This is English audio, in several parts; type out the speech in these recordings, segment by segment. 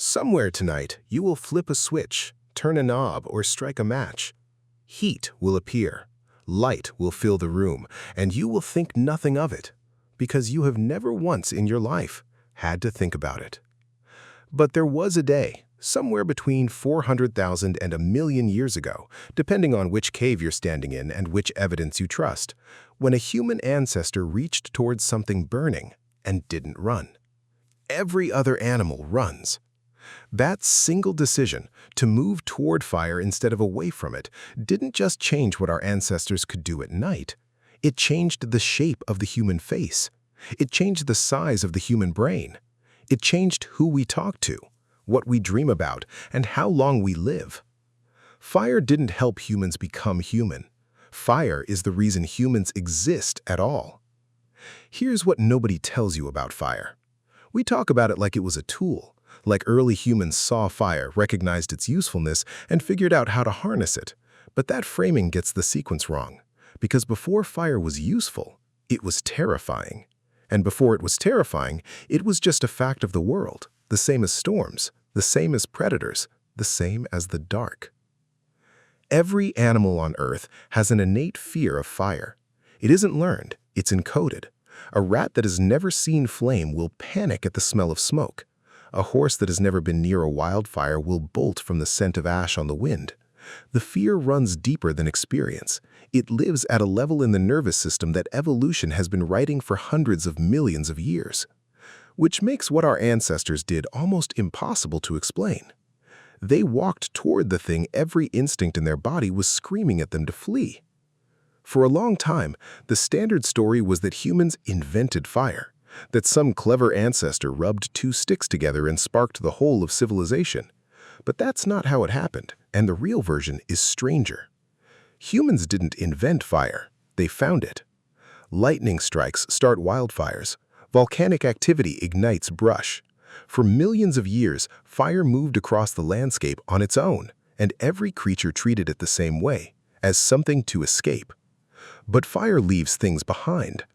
Somewhere tonight, you will flip a switch, turn a knob, or strike a match. Heat will appear, light will fill the room, and you will think nothing of it, because you have never once in your life had to think about it. But there was a day, somewhere between 400,000 and 1,000,000 years ago, depending on which cave you're standing in and which evidence you trust, when a human ancestor reached towards something burning and didn't run. Every other animal runs. That single decision to move toward fire instead of away from it didn't just change what our ancestors could do at night. It changed the shape of the human face. It changed the size of the human brain. It changed who we talk to, what we dream about, and how long we live. Fire didn't help humans become human. Fire is the reason humans exist at all. Here's what nobody tells you about fire. We talk about it like it was a tool, like early humans saw fire, recognized its usefulness, and figured out how to harness it. But that framing gets the sequence wrong, because before fire was useful, it was terrifying. And before it was terrifying, it was just a fact of the world, the same as storms, the same as predators, the same as the dark. Every animal on Earth has an innate fear of fire. It isn't learned, it's encoded. A rat that has never seen flame will panic at the smell of smoke. A horse that has never been near a wildfire will bolt from the scent of ash on the wind. The fear runs deeper than experience. It lives at a level in the nervous system that evolution has been writing for hundreds of millions of years, which makes what our ancestors did almost impossible to explain. They walked toward the thing every instinct in their body was screaming at them to flee. For a long time, the standard story was that humans invented fire, that some clever ancestor rubbed two sticks together and sparked the whole of civilization. But that's not how it happened, and the real version is stranger. Humans didn't invent fire, they found it. Lightning strikes start wildfires. Volcanic activity ignites brush. For millions of years, fire moved across the landscape on its own, and every creature treated it the same way, as something to escape. But fire leaves things behind.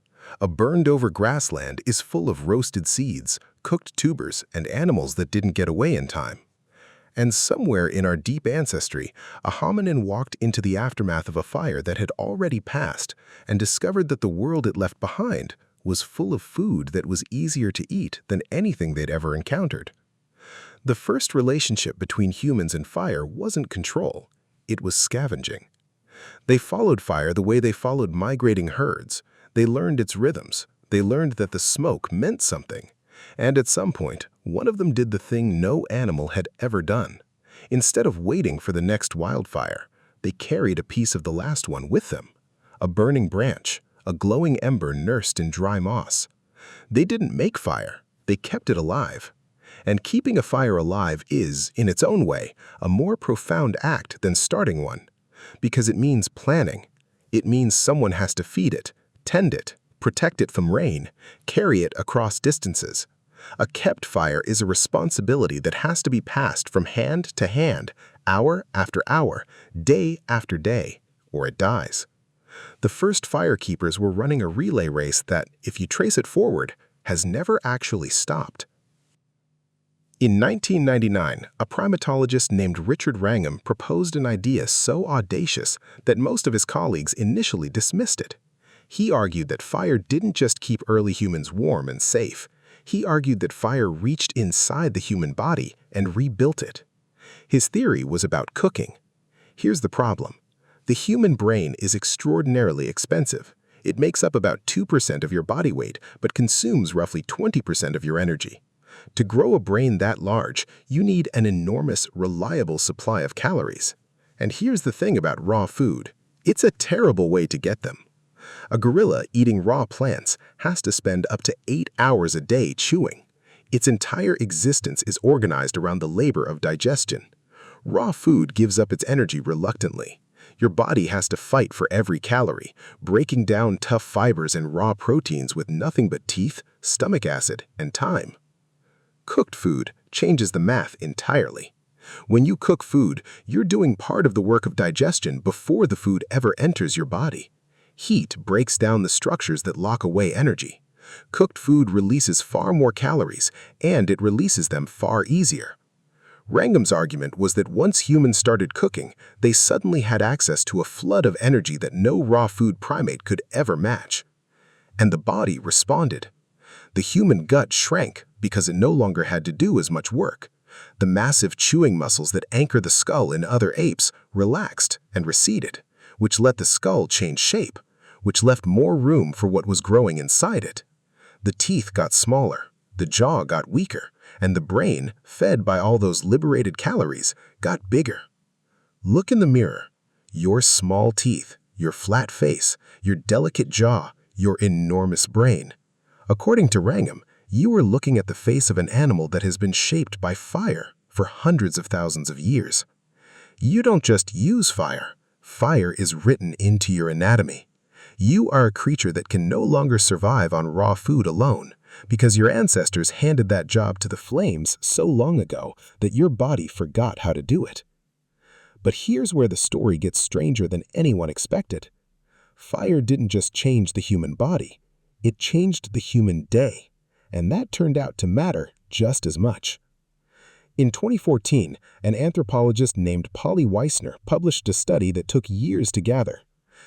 A burned-over grassland is full of roasted seeds, cooked tubers, and animals that didn't get away in time. And somewhere in our deep ancestry, a hominin walked into the aftermath of a fire that had already passed and discovered that the world it left behind was full of food that was easier to eat than anything they'd ever encountered. The first relationship between humans and fire wasn't control, it was scavenging. They followed fire the way they followed migrating herds. They learned its rhythms. They learned that the smoke meant something. And at some point, one of them did the thing no animal had ever done. Instead of waiting for the next wildfire, they carried a piece of the last one with them. A burning branch, a glowing ember nursed in dry moss. They didn't make fire, they kept it alive. And keeping a fire alive is, in its own way, a more profound act than starting one. Because it means planning. It means someone has to feed it, tend it, protect it from rain, carry it across distances. A kept fire is a responsibility that has to be passed from hand to hand, hour after hour, day after day, or it dies. The first firekeepers were running a relay race that, if you trace it forward, has never actually stopped. In 1999, a primatologist named Richard Wrangham proposed an idea so audacious that most of his colleagues initially dismissed it. He argued that fire didn't just keep early humans warm and safe. He argued that fire reached inside the human body and rebuilt it. His theory was about cooking. Here's the problem. The human brain is extraordinarily expensive. It makes up about 2% of your body weight, but consumes roughly 20% of your energy. To grow a brain that large, you need an enormous, reliable supply of calories. And here's the thing about raw food. It's a terrible way to get them. A gorilla eating raw plants has to spend up to 8 hours a day chewing. Its entire existence is organized around the labor of digestion. Raw food gives up its energy reluctantly. Your body has to fight for every calorie, breaking down tough fibers and raw proteins with nothing but teeth, stomach acid, and time. Cooked food changes the math entirely. When you cook food, you're doing part of the work of digestion before the food ever enters your body. Heat breaks down the structures that lock away energy. Cooked food releases far more calories, and it releases them far easier. Wrangham's argument was that once humans started cooking, they suddenly had access to a flood of energy that no raw food primate could ever match. And the body responded. The human gut shrank because it no longer had to do as much work. The massive chewing muscles that anchor the skull in other apes relaxed and receded, which let the skull change shape, which left more room for what was growing inside it. The teeth got smaller, the jaw got weaker, and the brain, fed by all those liberated calories, got bigger. Look in the mirror. Your small teeth, your flat face, your delicate jaw, your enormous brain. According to Wrangham, you are looking at the face of an animal that has been shaped by fire for hundreds of thousands of years. You don't just use fire. Fire is written into your anatomy. You are a creature that can no longer survive on raw food alone, because your ancestors handed that job to the flames so long ago that your body forgot how to do it. But here's where the story gets stranger than anyone expected. Fire didn't just change the human body, it changed the human day, and that turned out to matter just as much. In 2014, an anthropologist named Polly Weissner published a study that took years to gather.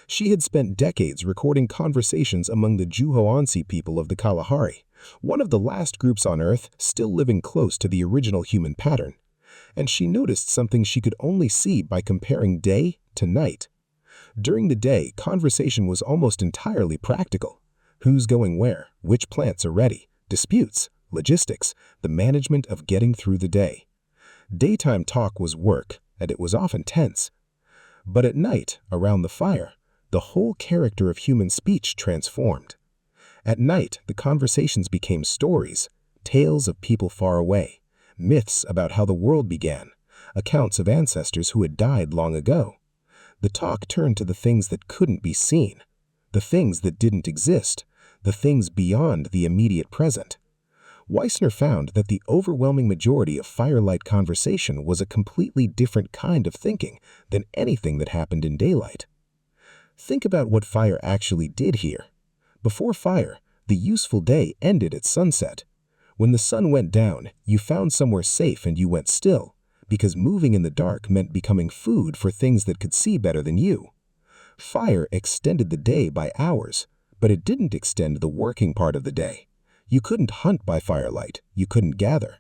She had spent decades recording conversations among the Juhoansi people of the Kalahari, one of the last groups on Earth still living close to the original human pattern. And she noticed something she could only see by comparing day to night. During the day, conversation was almost entirely practical. Who's going where? Which plants are ready? Disputes, logistics, the management of getting through the day. Daytime talk was work, and it was often tense. But at night, around the fire, the whole character of human speech transformed. At night, the conversations became stories, tales of people far away, myths about how the world began, accounts of ancestors who had died long ago. The talk turned to the things that couldn't be seen, the things that didn't exist, the things beyond the immediate present. Weissner found that the overwhelming majority of firelight conversation was a completely different kind of thinking than anything that happened in daylight. Think about what fire actually did here. Before fire, the useful day ended at sunset. When the sun went down, you found somewhere safe and you went still, because moving in the dark meant becoming food for things that could see better than you. Fire extended the day by hours, but it didn't extend the working part of the day. You couldn't hunt by firelight, you couldn't gather.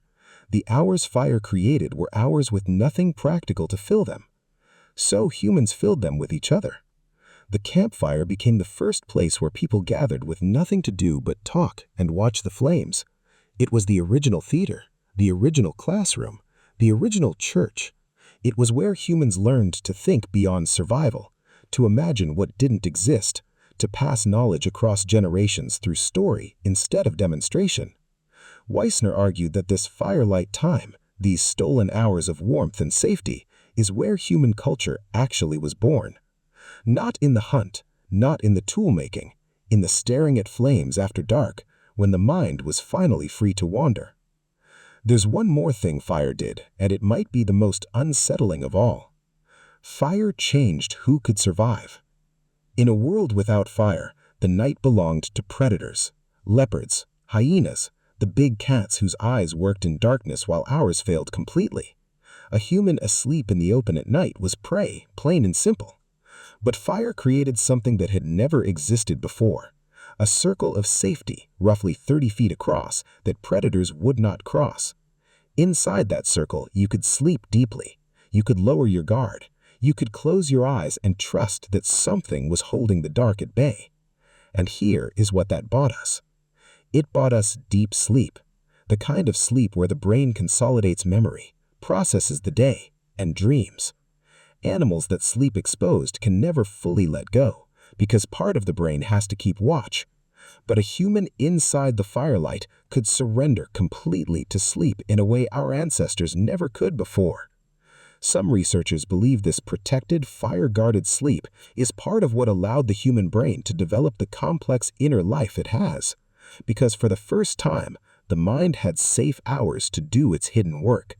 The hours fire created were hours with nothing practical to fill them. So humans filled them with each other. The campfire became the first place where people gathered with nothing to do but talk and watch the flames. It was the original theater, the original classroom, the original church. It was where humans learned to think beyond survival, to imagine what didn't exist, to pass knowledge across generations through story instead of demonstration. Weissner argued that this firelight time, these stolen hours of warmth and safety, is where human culture actually was born. Not in the hunt, not in the tool-making, in the staring at flames after dark, when the mind was finally free to wander. There's one more thing fire did, and it might be the most unsettling of all. Fire changed who could survive. In a world without fire, the night belonged to predators, leopards, hyenas, the big cats whose eyes worked in darkness while ours failed completely. A human asleep in the open at night was prey, plain and simple. But fire created something that had never existed before. A circle of safety, roughly 30 feet across, that predators would not cross. Inside that circle, you could sleep deeply. You could lower your guard. You could close your eyes and trust that something was holding the dark at bay. And here is what that bought us. It bought us deep sleep, the kind of sleep where the brain consolidates memory, processes the day, and dreams. Animals that sleep exposed can never fully let go, because part of the brain has to keep watch. But a human inside the firelight could surrender completely to sleep in a way our ancestors never could before. Some researchers believe this protected, fire-guarded sleep is part of what allowed the human brain to develop the complex inner life it has, because for the first time, the mind had safe hours to do its hidden work.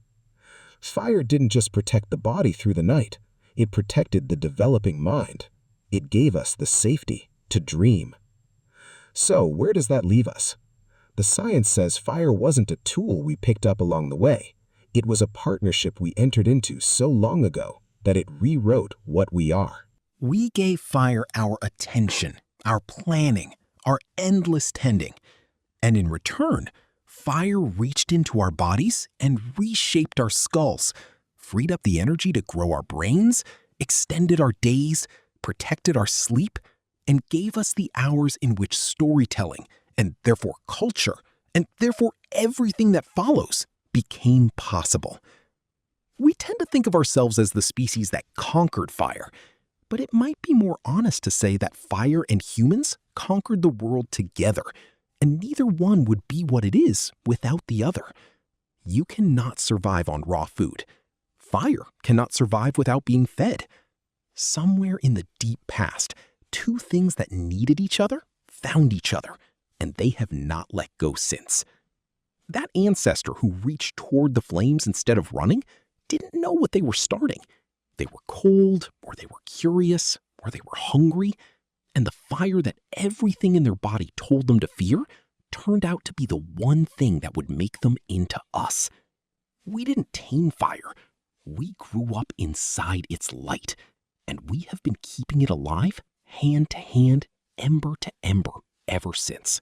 Fire didn't just protect the body through the night, it protected the developing mind. It gave us the safety to dream. So where does that leave us? The science says fire wasn't a tool we picked up along the way. It was a partnership we entered into so long ago that it rewrote what we are. We gave fire our attention, our planning, our endless tending. And in return, fire reached into our bodies and reshaped our skulls, freed up the energy to grow our brains, extended our days, protected our sleep, and gave us the hours in which storytelling, and therefore culture, and therefore everything that follows, became possible. We tend to think of ourselves as the species that conquered fire, but it might be more honest to say that fire and humans conquered the world together, and neither one would be what it is without the other. You cannot survive on raw food. Fire cannot survive without being fed. Somewhere in the deep past, two things that needed each other found each other, and they have not let go since. That ancestor who reached toward the flames instead of running didn't know what they were starting. They were cold, or they were curious, or they were hungry, and the fire that everything in their body told them to fear turned out to be the one thing that would make them into us. We didn't tame fire. We grew up inside its light, and we have been keeping it alive, hand to hand, ember to ember, ever since.